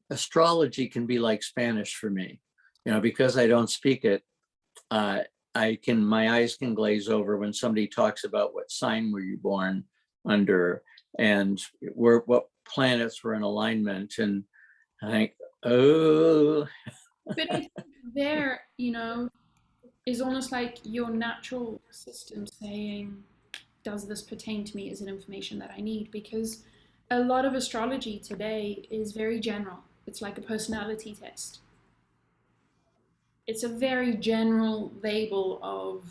Astrology can be like Spanish for me, because I don't speak it. uh, my eyes can glaze over when somebody talks about what sign were you born under and what planets were in alignment. And I think, oh, But I think there, is almost like your natural system saying, does this pertain to me? Is it information that I need? Because a lot of astrology today is very general. It's like a personality test. It's a very general label of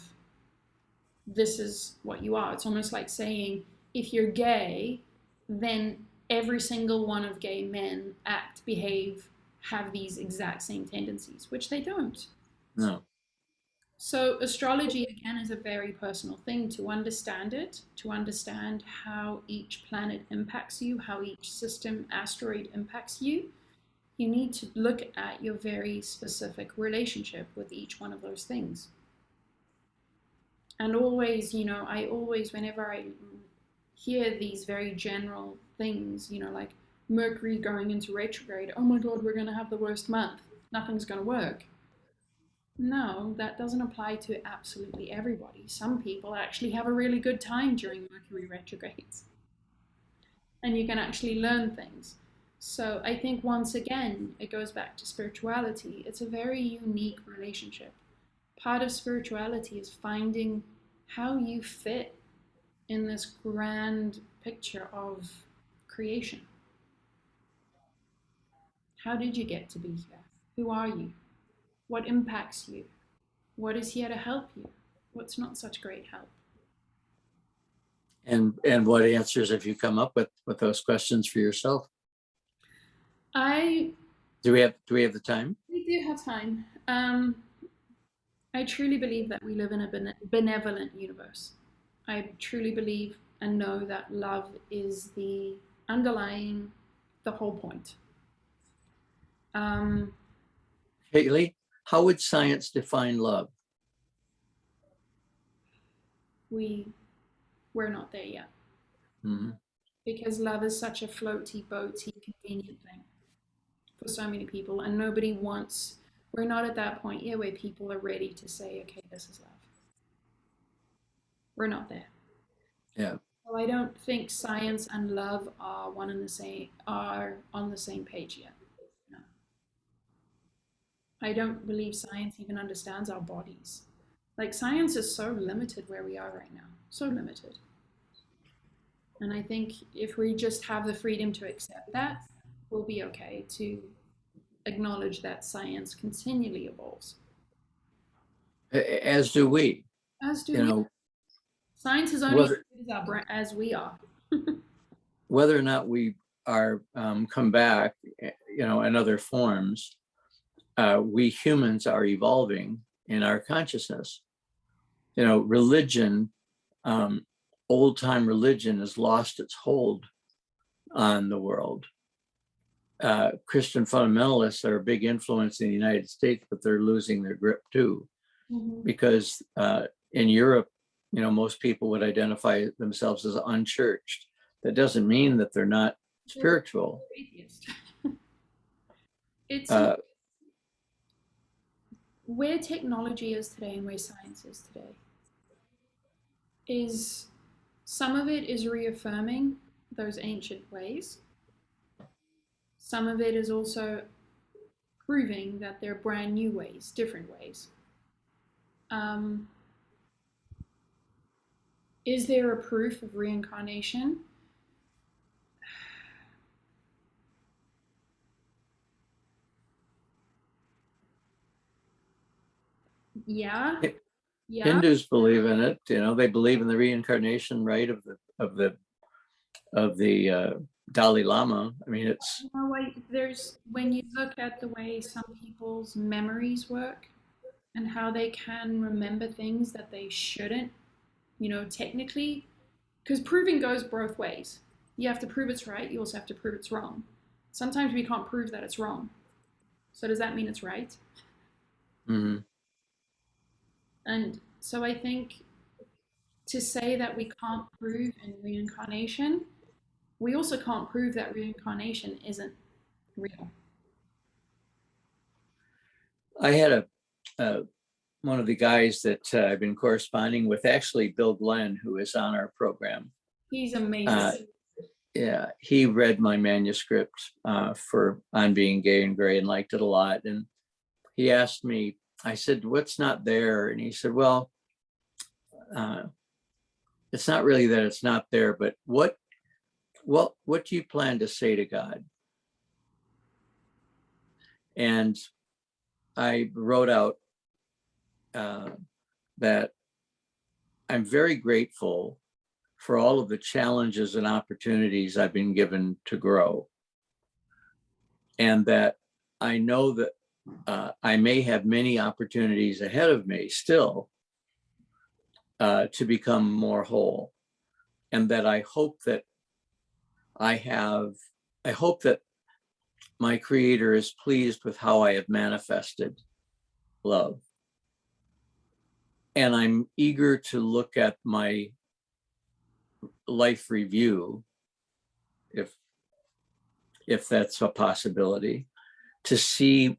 this is what you are. It's almost like saying if you're gay, then every single one of gay men act, behave, have these exact same tendencies, which they don't. no. So, astrology again is a very personal thing to understand it, to understand how each planet impacts you, how each system, asteroid impacts you. You need to look at your very specific relationship with each one of those things. And always, I always, whenever I hear these very general things, like Mercury going into retrograde, oh my God, we're going to have the worst month, nothing's going to work. No, that doesn't apply to absolutely everybody. Some people actually have a really good time during Mercury retrogrades, and you can actually learn things. So I think once again, it goes back to spirituality. It's a very unique relationship. Part of spirituality is finding how you fit in this grand picture of creation. How did you get to be here? Who are you? What impacts you? What is here to help you? What's not such great help? And what answers have you come up with those questions for yourself? I Do we have the time? We do have time. I truly believe that we live in a benevolent universe. I truly believe and know that love is the underlying, the whole point. Um, Hayley, how would science define love? we we're not there yet Mhm. because love is such a floaty, boaty, convenient thing for so many people, and nobody wants. We're not at that point yet where people are ready to say, "Okay, this is love." We're not there. Yeah. So I don't think science and love are are on the same page yet. No. I don't believe science even understands our bodies. Like science is so limited where we are right now. So limited. And I think if we just have the freedom to accept that, we'll be okay to acknowledge that science continually evolves. As do we. As do You we. know, Science is only as whether good as as we are. whether or not we are come back, in other forms, we humans are evolving in our consciousness. Religion, old time religion, has lost its hold on the world. Christian fundamentalists are a big influence in the United States, but they're losing their grip too, Mhm. because in Europe, most people would identify themselves as unchurched. That doesn't mean that they're not They're spiritual. atheist. It's Uh, where technology is today and where science is today is some of it is reaffirming those ancient ways. Some of it is also proving that there are brand new ways, different ways. Um, is there a proof of reincarnation? Yeah, yeah. Hindus believe in it. They believe in the reincarnation, right, of the Dalai Lama. I mean, it's No, wait, there's when you look at the way some people's memories work, and how they can remember things that they shouldn't, technically, because proving goes both ways. You have to prove it's right, you also have to prove it's wrong. Sometimes we can't prove that it's wrong. So does that mean it's right? Mhm. And so I think to say that we can't prove in reincarnation, we also can't prove that reincarnation isn't real. I had a one of the guys that I've been corresponding with, actually Bill Glenn, who is on our program. He's amazing. Uh, yeah, he read my manuscript for On Being Gay and Gray and liked it a lot. And he asked me, I said, "What's not there?" And he said, "Well, uh, it's not really that it's not there, but what do you plan to say to God?" And I wrote out uh, that I'm very grateful for all of the challenges and opportunities I've been given to grow, and that I know that I may have many opportunities ahead of me still to become more whole, and that I have, I hope that my Creator is pleased with how I have manifested love. And I'm eager to look at my life review, if that's a possibility, to see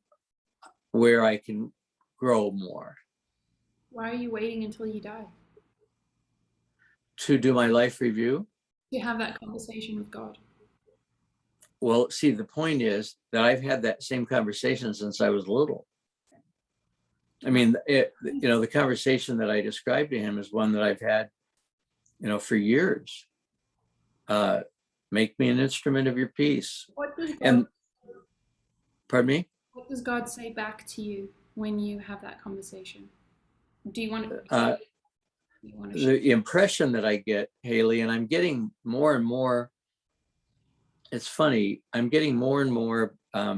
where I can grow more. Why are you waiting until you die To do my life review? to have that conversation with God? Well, see, the point is that I've had that same conversation since I was little. I mean, the conversation that I described to him is one that I've had, for years. Make me an instrument of your peace. What does God And pardon me? what does God say back to you when you have that conversation? Do you want to Uh, do you want to share? the impression that I get, Hayley, and I'm getting more and more, it's funny, I'm getting more and more uh,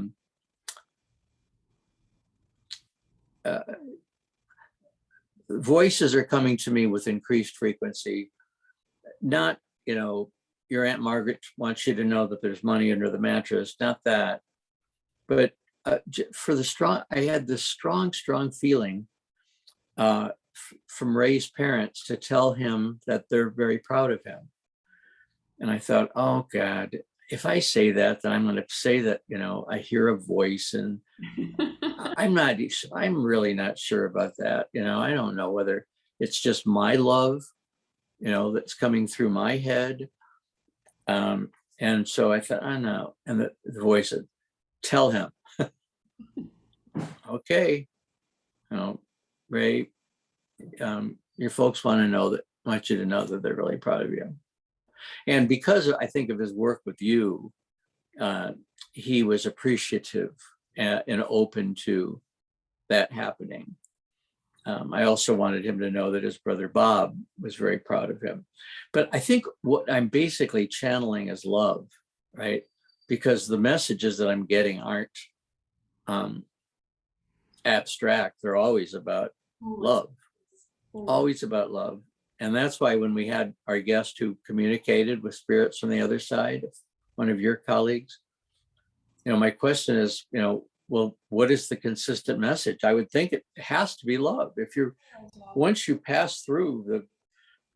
voices are coming to me with increased frequency. Not, your Aunt Margaret wants you to know that there's money under the mattress, not that. But I had this strong feeling from Ray's parents to tell him that they're very proud of him. And I thought, oh God, if I say that, then I'm going to say that, I hear a voice, and I'm really not sure about that. I don't know whether it's just my love, that's coming through my head. And so I thought, I know. And the voice said, tell him. Okay. Ray, your folks want you to know that they're really proud of you. And because I think of his work with you, he was appreciative and open to that happening. I also wanted him to know that his brother Bob was very proud of him. But I think what I'm basically channeling is love, right? Because the messages that I'm getting aren't abstract. They're always about love, always about love. And that's why when we had our guest who communicated with spirits from the other side, one of your colleagues, my question is, well, what is the consistent message? I would think it has to be love. Once you pass through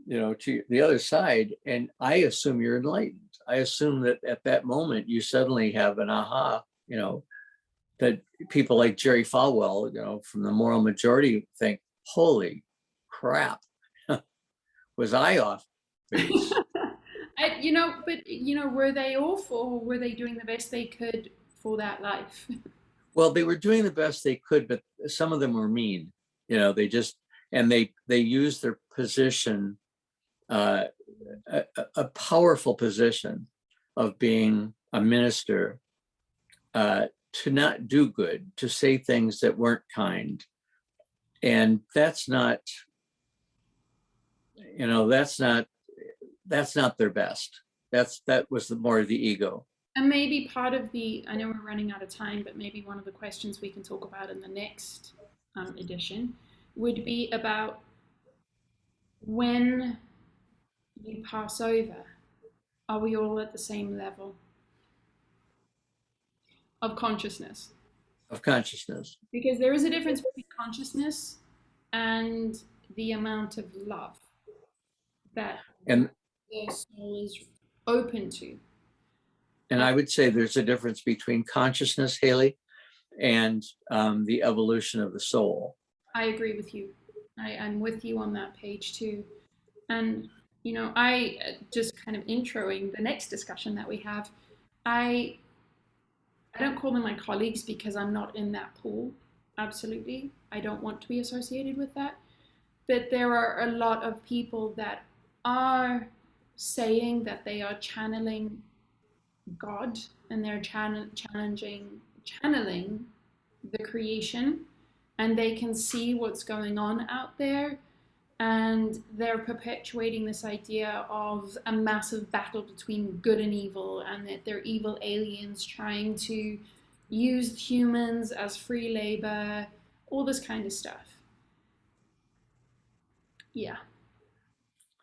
to the other side, and I assume you're enlightened. I assume that at that moment you suddenly have an aha, that people like Jerry Falwell, from the moral majority think, holy crap, was I off base? Were they awful, or were they doing the best they could for that life? Well, they were doing the best they could, but some of them were mean. They just, and they used their position, a powerful position of being a minister, to not do good, to say things that weren't kind. And that's not their best. That was more of the ego. And maybe part of I know we're running out of time, but maybe one of the questions we can talk about in the next edition would be about when you pass over, are we all at the same level of consciousness? Of consciousness. Because there is a difference between consciousness and the amount of love that And the soul is open to. and And I would say there's a difference between consciousness, Haley, and the evolution of the soul. I agree with you. I'm with you on that page too. And, I just kind of introing the next discussion that we have. I I don't call them my colleagues because I'm not in that pool. Absolutely. I don't want to be associated with that. But there are a lot of people that are saying that they are channeling God and they're channeling the creation, and they can see what's going on out there, and they're perpetuating this idea of a massive battle between good and evil, and that they're evil aliens trying to use humans as free labor, all this kind of stuff. Yeah.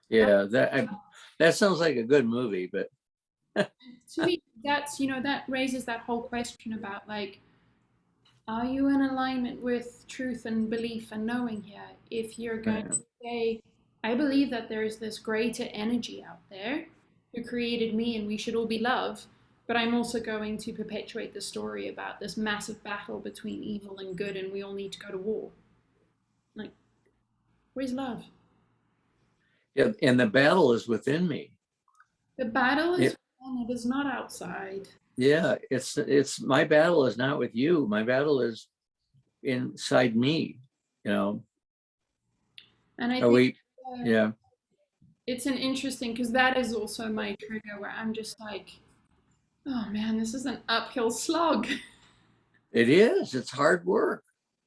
Yeah, that sounds like a good movie, but To me, that raises that whole question about, like, are you in alignment with truth and belief and knowing here? If you're going to say, I believe that there is this greater energy out there who created me and we should all be loved, but I'm also going to perpetuate the story about this massive battle between evil and good and we all need to go to war. Like, where's love? yeah, and the battle is within me. The battle is It, within, it is not outside. yeah, it's my battle is not with you. My battle is inside me. You know, And I are think we? uh, Yeah, it's an interesting, because that is also my trigger where I'm just like, oh man, this is an uphill slog. it is. It's hard work.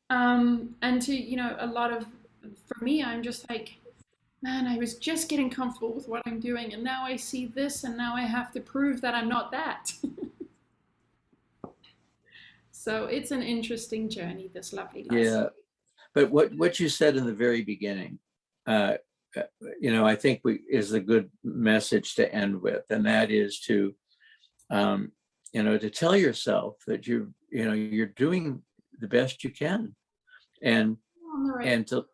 And to, a lot of, for me, I'm just like, man, I was just getting comfortable with what I'm doing, and now I see this, and now I have to prove that I'm not that. So it's an interesting journey, this lovely life. Yeah, but what you said in the very beginning, uh, uh, I think is a good message to end with, and that is um, to tell yourself that you're doing the best you can, and On the right, and to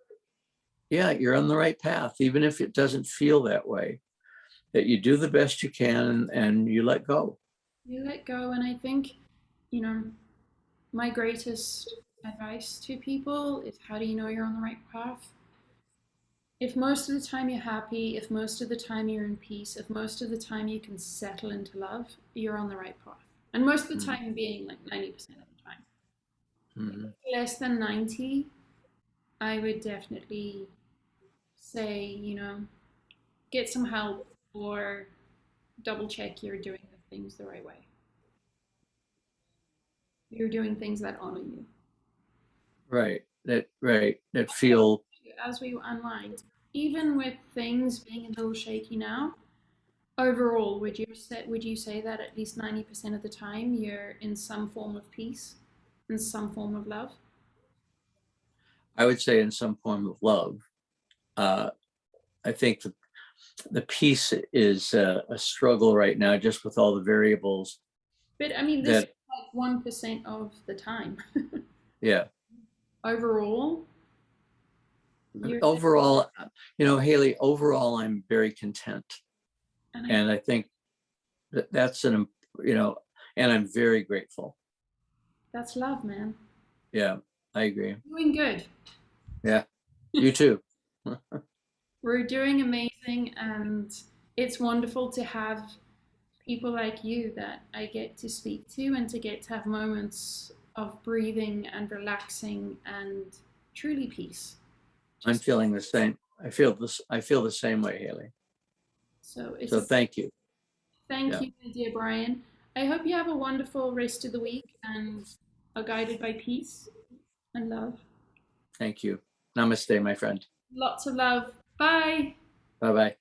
yeah, you're on the right path, even if it doesn't feel that way. That you do the best you can, and you let go. you let go, and I think, you know, my greatest advice to people is, how do you know you're on the right path? If most of the time you're happy, if most of the time you're in peace, if most of the time you can settle into love, you're on the right path. And most of the time being like 90% of the time. Mm-hmm. Less than 90, I would definitely say, get some help or double check you're doing the things the right way. You're doing things that honor you. That feel. As we unwind, even with things being a little shaky now, overall, would you say that at least 90% of the time you're in some form of peace, in some form of love? I would say in some form of love. uh, I think the peace is a struggle right now, just with all the variables But I mean, this is that. like 1% of the time. Yeah, Overall, you're, overall, Haley, overall, I'm very content, and I and I think that's you know, and I'm very grateful. that's love, man. Yeah, I agree. Doing good. Yeah, you too. We're doing amazing, and it's wonderful to have people like you that I get to speak to and to get to have moments of breathing and relaxing and truly peace. I'm Just feeling the same. I feel the same way, Haley. so it's So a thank you. thank Yeah, you, my dear Brian. I hope you have a wonderful rest of the week and are guided by peace and love. thank you. Namaste, my friend. Lots of love. Bye. Bye bye.